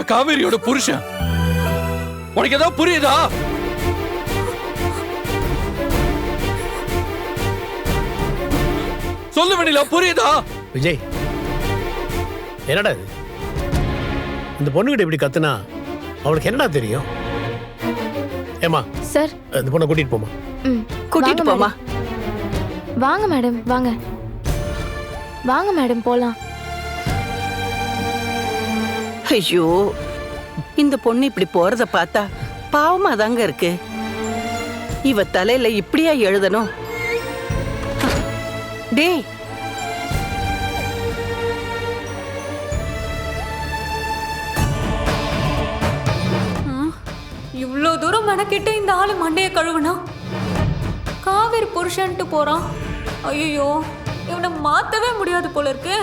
நான் காவேரியோட புருஷன். உனக்கு ஏதாவது புரியுதா? சொல்லு வெண்ணிலா, புரியுதா? விஜய், என்னடா இது? இந்த பொண்ணுகிட்ட இப்படி கத்துனா அவளுக்கு என்னடா தெரியும்? ஏமா சார், இந்த பொண்ணை கூட்டிட்டு போமா. கூட்டிட்டு போமா. வாங்க மேடம், வாங்க வாங்க மேடம், போலாம். ஐயோ, இந்த பொண்ணு இப்படி போறத பார்த்தா பாவமா தாங்க இருக்கு. இவ தலையில இப்படியா எழுதணும்? டேய், இவ்வளோ தூரம் மெனக்கிட்டு இந்த ஆளு மண்டைய கழுவுனா காவேரி புருஷன்ட்டு போறான். ஐயோ, இவனை மாத்தவே முடியாது போல இருக்கு.